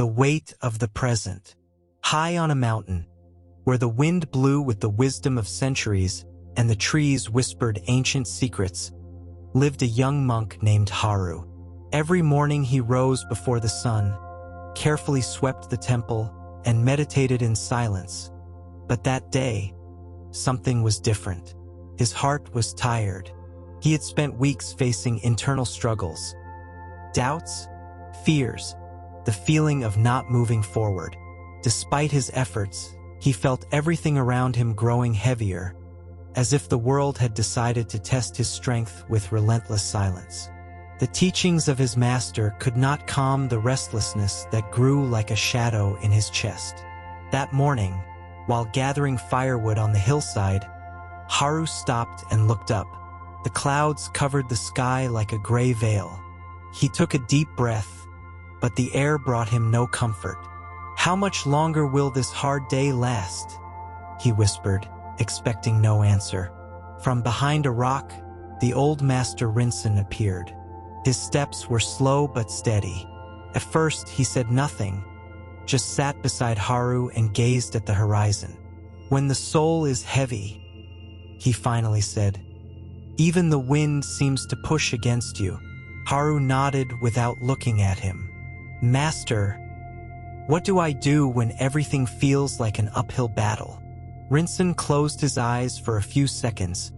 the weight of the present. High on a mountain, where the wind blew with the wisdom of centuries and the trees whispered ancient secrets, lived a young monk named Haru. Every morning he rose before the sun, carefully swept the temple, and meditated in silence. But that day, something was different. His heart was tired. He had spent weeks facing internal struggles, doubts, fears, the feeling of not moving forward. Despite his efforts, he felt everything around him growing heavier, as if the world had decided to test his strength with relentless silence. The teachings of his master could not calm the restlessness that grew like a shadow in his chest. That morning, while gathering firewood on the hillside, Haru stopped and looked up. The clouds covered the sky like a gray veil. He took a deep breath, but the air brought him no comfort. "How much longer will this hard day last?" he whispered, expecting no answer. From behind a rock, the old master Rinsen appeared. His steps were slow but steady. At first, he said nothing, just sat beside Haru and gazed at the horizon. "When the soul is heavy," he finally said, "even the wind seems to push against you." Haru nodded without looking at him. "Master, what do I do when everything feels like an uphill battle?" Rinsen closed his eyes for a few seconds,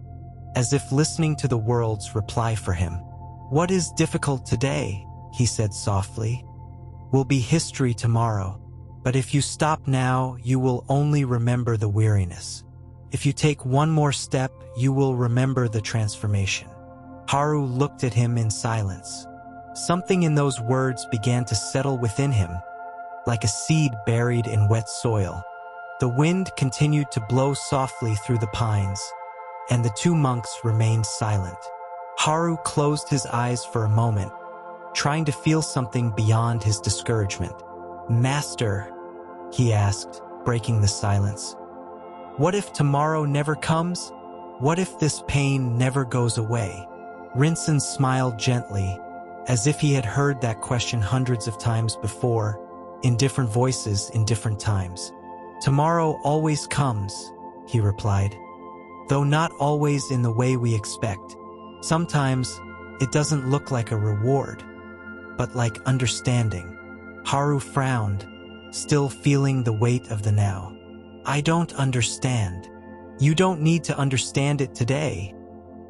as if listening to the world's reply for him. "What is difficult today," he said softly, "will be history tomorrow. But if you stop now, you will only remember the weariness. If you take one more step, you will remember the transformation." Haru looked at him in silence. Something in those words began to settle within him, like a seed buried in wet soil. The wind continued to blow softly through the pines, and the two monks remained silent. Haru closed his eyes for a moment, trying to feel something beyond his discouragement. "Master," he asked, breaking the silence, "what if tomorrow never comes? What if this pain never goes away?" Rinsen smiled gently, as if he had heard that question hundreds of times before, in different voices in different times. "Tomorrow always comes," he replied, "though not always in the way we expect. Sometimes it doesn't look like a reward, but like understanding." Haru frowned, still feeling the weight of the now. "I don't understand." "You don't need to understand it today,"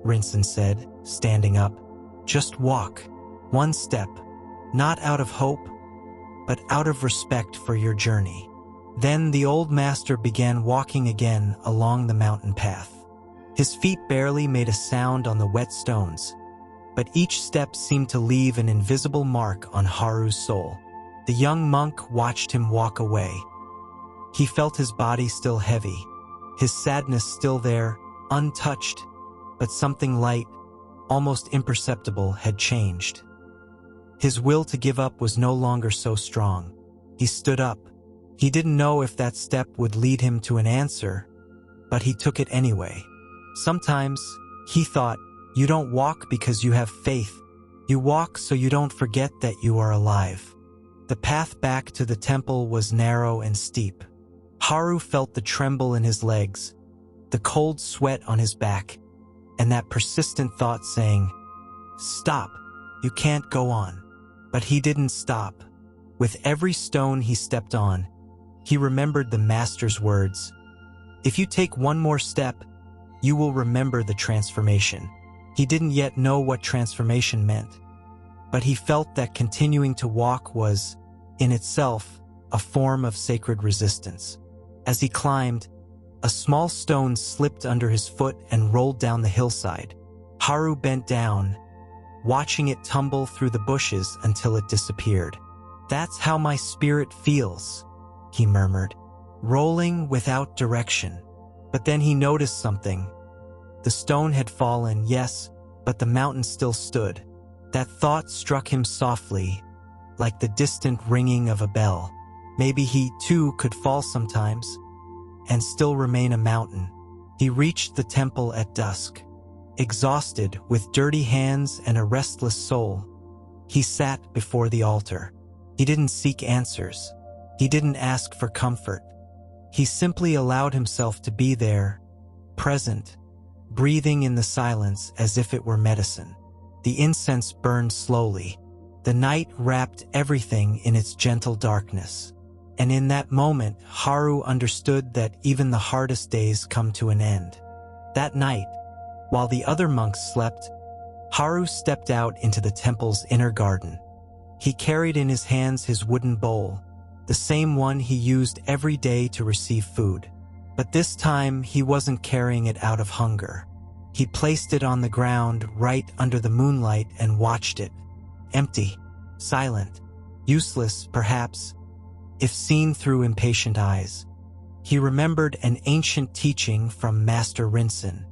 Rinsen said, standing up. "Just walk, one step, not out of hope, but out of respect for your journey." Then the old master began walking again along the mountain path. His feet barely made a sound on the wet stones, but each step seemed to leave an invisible mark on Haru's soul. The young monk watched him walk away. He felt his body still heavy, his sadness still there, untouched, but something light, almost imperceptible, had changed. His will to give up was no longer so strong. He stood up. He didn't know if that step would lead him to an answer, but he took it anyway. Sometimes, he thought, you don't walk because you have faith. You walk so you don't forget that you are alive. The path back to the temple was narrow and steep. Haru felt the tremble in his legs, the cold sweat on his back, and that persistent thought saying, "Stop, you can't go on." But he didn't stop. With every stone he stepped on, he remembered the master's words. "If you take one more step, you will remember the transformation." He didn't yet know what transformation meant, but he felt that continuing to walk was, in itself, a form of sacred resistance. As he climbed, a small stone slipped under his foot and rolled down the hillside. Haru bent down, watching it tumble through the bushes until it disappeared. "That's how my spirit feels," he murmured, "rolling without direction." But then he noticed something. The stone had fallen, yes, but the mountain still stood. That thought struck him softly, like the distant ringing of a bell. Maybe he, too, could fall sometimes, and still remain a mountain. He reached the temple at dusk. Exhausted, with dirty hands and a restless soul, he sat before the altar. He didn't seek answers. He didn't ask for comfort. He simply allowed himself to be there, present, breathing in the silence as if it were medicine. The incense burned slowly. The night wrapped everything in its gentle darkness. And in that moment, Haru understood that even the hardest days come to an end. That night, while the other monks slept, Haru stepped out into the temple's inner garden. He carried in his hands his wooden bowl, the same one he used every day to receive food. But this time, he wasn't carrying it out of hunger. He placed it on the ground right under the moonlight and watched it. Empty, silent, useless, perhaps, if seen through impatient eyes. He remembered an ancient teaching from Master Rinzin.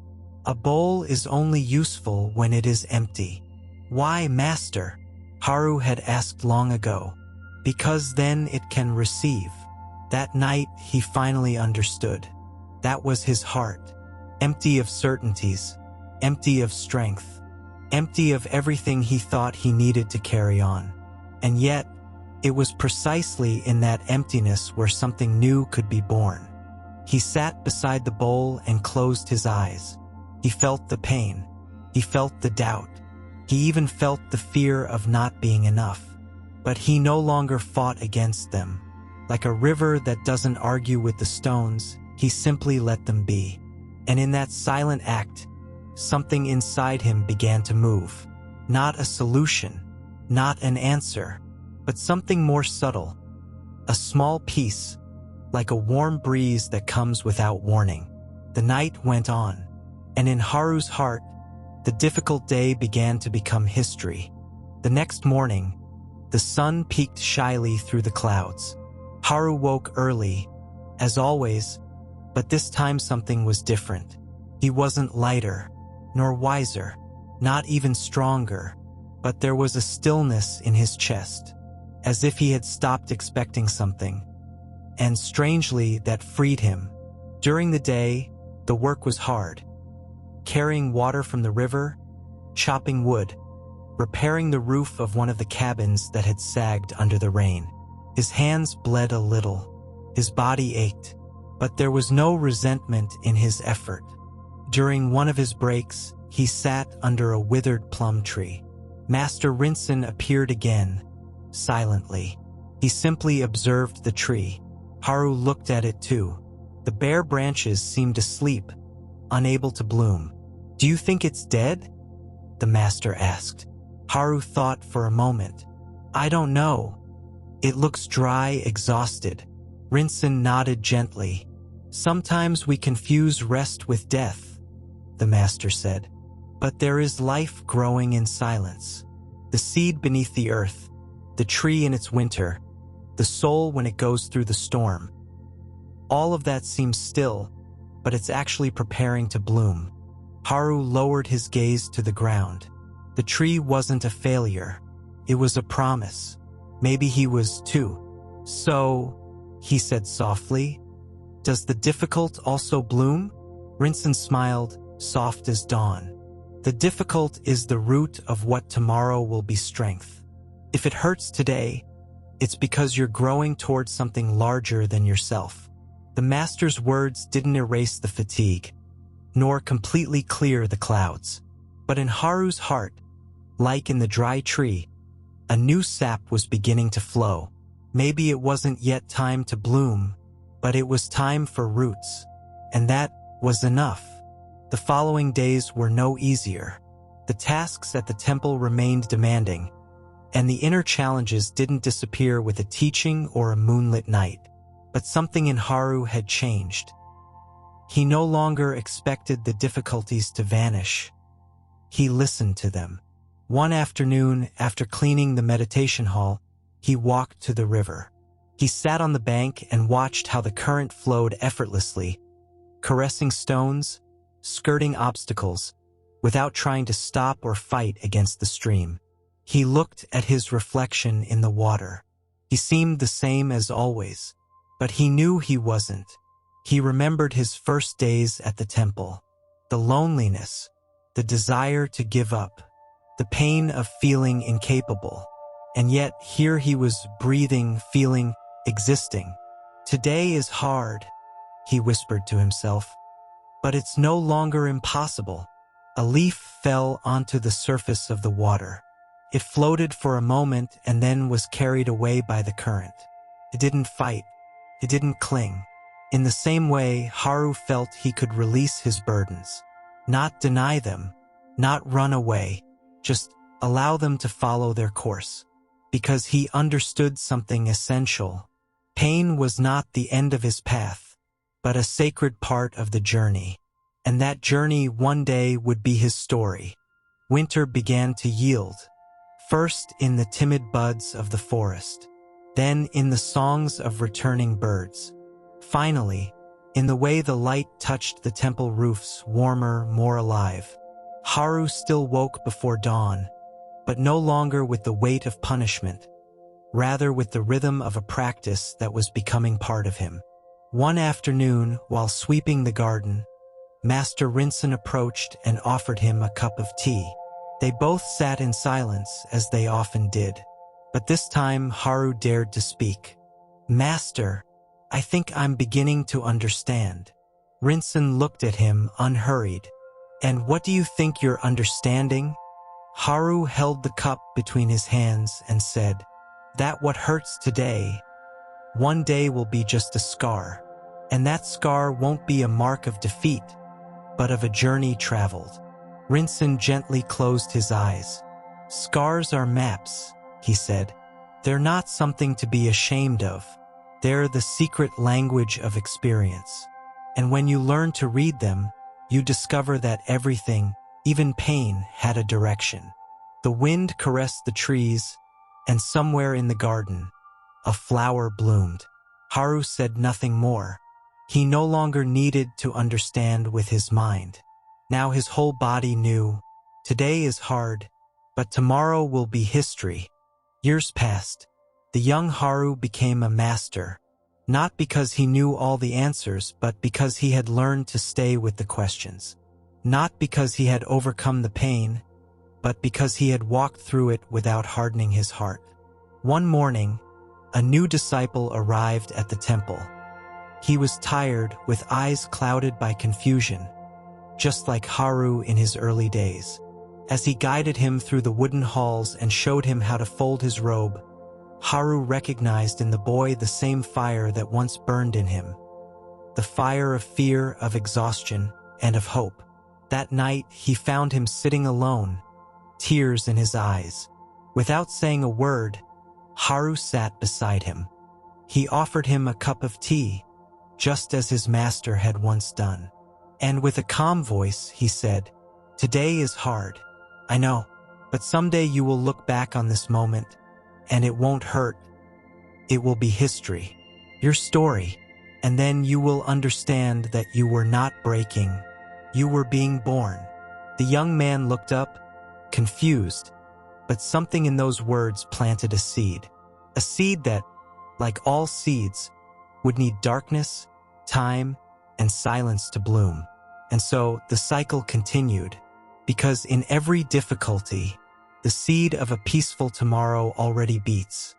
A bowl is only useful when it is empty. Why, Master? Haru had asked long ago. Because then it can receive. That night, he finally understood. That was his heart. Empty of certainties, empty of strength, empty of everything he thought he needed to carry on. And yet, it was precisely in that emptiness where something new could be born. He sat beside the bowl and closed his eyes. He felt the pain. He felt the doubt. He even felt the fear of not being enough. But he no longer fought against them. Like a river that doesn't argue with the stones, he simply let them be. And in that silent act, something inside him began to move. Not a solution, not an answer, but something more subtle. A small peace, like a warm breeze that comes without warning. The night went on, and in Haru's heart, the difficult day began to become history. The next morning, the sun peeked shyly through the clouds. Haru woke early, as always, but this time something was different. He wasn't lighter, nor wiser, not even stronger, but there was a stillness in his chest, as if he had stopped expecting something. And strangely, that freed him. During the day, the work was hard. Carrying water from the river, chopping wood, repairing the roof of one of the cabins that had sagged under the rain. His hands bled a little. His body ached, but there was no resentment in his effort. During one of his breaks, he sat under a withered plum tree. Master Rinzin appeared again, silently. He simply observed the tree. Haru looked at it too. The bare branches seemed asleep, unable to bloom. "Do you think it's dead?" the master asked. Haru thought for a moment. "I don't know. It looks dry, exhausted." Rinzin nodded gently. "Sometimes we confuse rest with death," the master said. "But there is life growing in silence. The seed beneath the earth, the tree in its winter, the soul when it goes through the storm. All of that seems still, but it's actually preparing to bloom." Haru lowered his gaze to the ground. The tree wasn't a failure. It was a promise. Maybe he was too. "So," he said softly, "does the difficult also bloom?" Rinzin smiled, soft as dawn. "The difficult is the root of what tomorrow will be strength. If it hurts today, it's because you're growing towards something larger than yourself." The master's words didn't erase the fatigue, nor completely clear the clouds. But in Haru's heart, like in the dry tree, a new sap was beginning to flow. Maybe it wasn't yet time to bloom, but it was time for roots. And that was enough. The following days were no easier. The tasks at the temple remained demanding, and the inner challenges didn't disappear with a teaching or a moonlit night. But something in Haru had changed. He no longer expected the difficulties to vanish. He listened to them. One afternoon, after cleaning the meditation hall, he walked to the river. He sat on the bank and watched how the current flowed effortlessly, caressing stones, skirting obstacles, without trying to stop or fight against the stream. He looked at his reflection in the water. He seemed the same as always, but he knew he wasn't. He remembered his first days at the temple, the loneliness, the desire to give up, the pain of feeling incapable. And yet here he was breathing, feeling, existing. Today is hard, he whispered to himself, but it's no longer impossible. A leaf fell onto the surface of the water. It floated for a moment and then was carried away by the current. It didn't fight. It didn't cling. In the same way, Haru felt he could release his burdens. Not deny them, not run away, just allow them to follow their course. Because he understood something essential. Pain was not the end of his path, but a sacred part of the journey. And that journey one day would be his story. Winter began to yield, first in the timid buds of the forest, then in the songs of returning birds. Finally, in the way the light touched the temple roofs, warmer, more alive. Haru still woke before dawn, but no longer with the weight of punishment, rather with the rhythm of a practice that was becoming part of him. One afternoon, while sweeping the garden, Master Rinsen approached and offered him a cup of tea. They both sat in silence, as they often did. But this time, Haru dared to speak. "Master, I think I'm beginning to understand." Rinsen looked at him, unhurried. "And what do you think you're understanding?" Haru held the cup between his hands and said, "That what hurts today, one day will be just a scar. And that scar won't be a mark of defeat, but of a journey traveled." Rinsen gently closed his eyes. "Scars are maps," he said. "They're not something to be ashamed of. They're the secret language of experience. And when you learn to read them, you discover that everything, even pain, had a direction." The wind caressed the trees, and somewhere in the garden, a flower bloomed. Haru said nothing more. He no longer needed to understand with his mind. Now his whole body knew, today is hard, but tomorrow will be history. Years passed. The young Haru became a master, not because he knew all the answers, but because he had learned to stay with the questions. Not because he had overcome the pain, but because he had walked through it without hardening his heart. One morning, a new disciple arrived at the temple. He was tired, with eyes clouded by confusion, just like Haru in his early days. As he guided him through the wooden halls and showed him how to fold his robe, Haru recognized in the boy the same fire that once burned in him. The fire of fear, of exhaustion, and of hope. That night, he found him sitting alone, tears in his eyes. Without saying a word, Haru sat beside him. He offered him a cup of tea, just as his master had once done. And with a calm voice, he said, "Today is hard, I know, but someday you will look back on this moment, and it won't hurt. It will be history, your story, and then you will understand that you were not breaking, you were being born." The young man looked up, confused, but something in those words planted a seed that, like all seeds, would need darkness, time, and silence to bloom. And so the cycle continued, because in every difficulty, the seed of a peaceful tomorrow already beats.